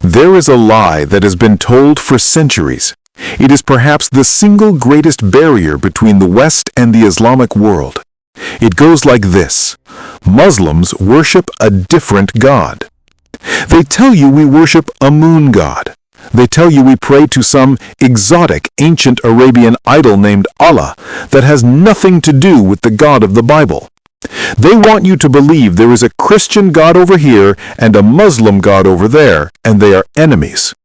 There is a lie that has been told for centuries. It is perhaps the single greatest barrier between the West and the Islamic world. It goes like this: Muslims worship a different God. They tell you we worship a moon god. They tell you we pray to some exotic ancient Arabian idol named Allah that has nothing to do with the God of the Bible. They want you to believe there is a Christian God over here and a Muslim God over there, and they are enemies.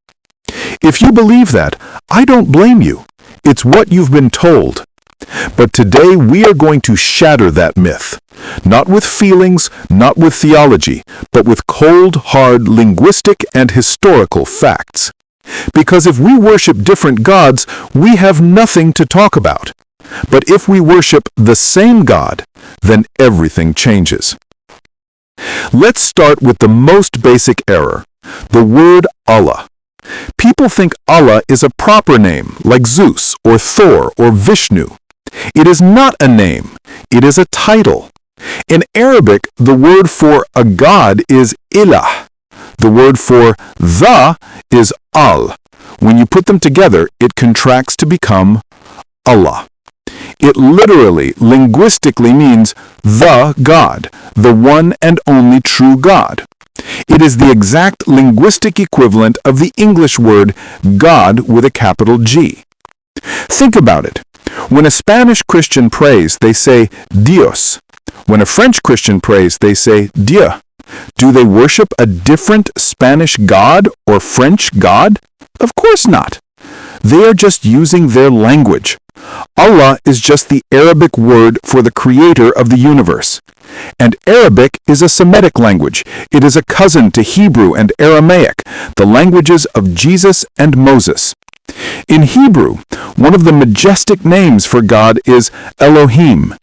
If you believe that, I don't blame you. It's what you've been told. But today we are going to shatter that myth. Not with feelings, not with theology, but with cold, hard linguistic and historical facts. Because if we worship different gods, we have nothing to talk about. But if we worship the same God, then everything changes. Let's start with the most basic error, the word Allah. People think Allah is a proper name, like Zeus or Thor or Vishnu. It is not a name, it is a title. In Arabic, the word for a god is ilah. The word for the is al. When you put them together, it contracts to become Allah. It literally, linguistically means the God, the one and only true God. It is the exact linguistic equivalent of the English word God with a capital G. Think about it. When a Spanish Christian prays, they say Dios. When a French Christian prays, they say Dieu. Do they worship a different Spanish God or French God? Of course not. They are just using their language. Allah is just the Arabic word for the creator of the universe. And Arabic is a Semitic language. It is a cousin to Hebrew and Aramaic, the languages of Jesus and Moses. In Hebrew, one of the majestic names for God is Elohim.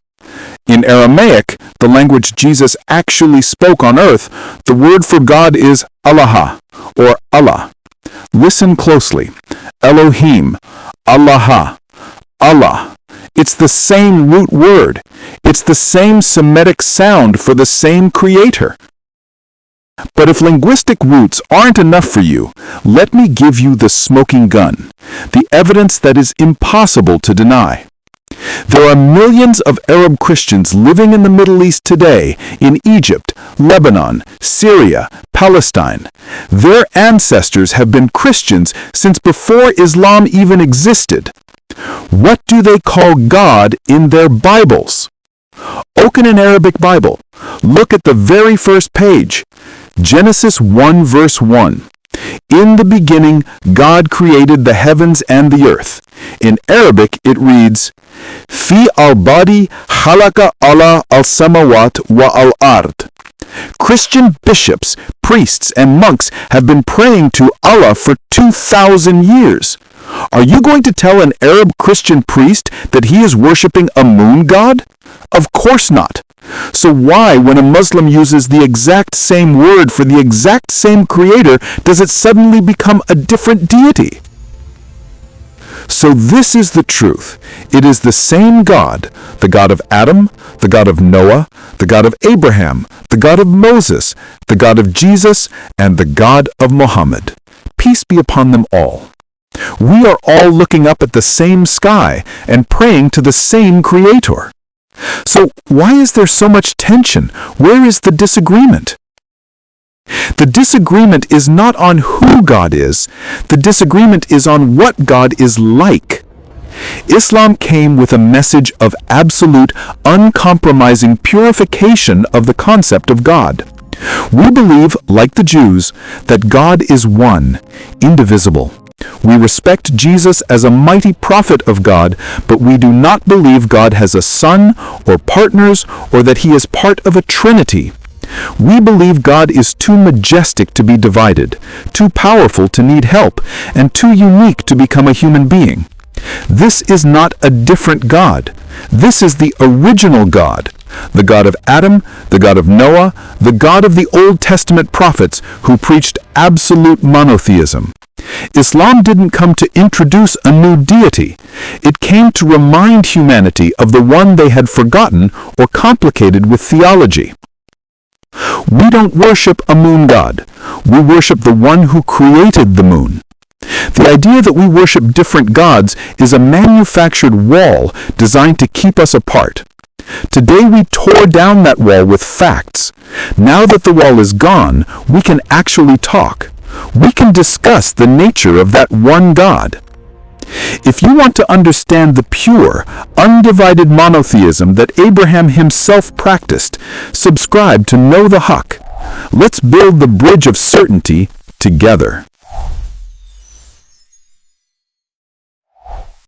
In Aramaic, the language Jesus actually spoke on earth, the word for God is Alaha, or Allah. Listen closely. Elohim, Alaha, Allah. It's the same root word. It's the same Semitic sound for the same creator. But if linguistic roots aren't enough for you, let me give you the smoking gun, the evidence that is impossible to deny. There are millions of Arab Christians living in the Middle East today, in Egypt, Lebanon, Syria, Palestine. Their ancestors have been Christians since before Islam even existed. What do they call God in their Bibles? Open an Arabic Bible. Look at the very first page. Genesis 1 verse 1. In the beginning, God created the heavens and the earth. In Arabic, it reads, Fi al-badi halaka Allah al-samawat wa al-ard. Christian bishops, priests, and monks have been praying to Allah for 2,000 years. Are you going to tell an Arab Christian priest that he is worshiping a moon god? Of course not. So why, when a Muslim uses the exact same word for the exact same creator, does it suddenly become a different deity? So this is the truth. It is the same God, the God of Adam, the God of Noah, the God of Abraham, the God of Moses, the God of Jesus, and the God of Muhammad. Peace be upon them all. We are all looking up at the same sky and praying to the same Creator. So why is there so much tension? Where is the disagreement? The disagreement is not on who God is. The disagreement is on what God is like. Islam came with a message of absolute, uncompromising purification of the concept of God. We believe, like the Jews, that God is one, indivisible. We respect Jesus as a mighty prophet of God, but we do not believe God has a son or partners or that he is part of a trinity. We believe God is too majestic to be divided, too powerful to need help, and too unique to become a human being. This is not a different God. This is the original God, the God of Adam, the God of Noah, the God of the Old Testament prophets who preached absolute monotheism. Islam didn't come to introduce a new deity. It came to remind humanity of the one they had forgotten or complicated with theology. We don't worship a moon god. We worship the one who created the moon. The idea that we worship different gods is a manufactured wall designed to keep us apart. Today we tore down that wall with facts. Now that the wall is gone, we can actually talk. We can discuss the nature of that one God. If you want to understand the pure, undivided monotheism that Abraham himself practiced, subscribe to Know the Haqq. Let's build the bridge of certainty together.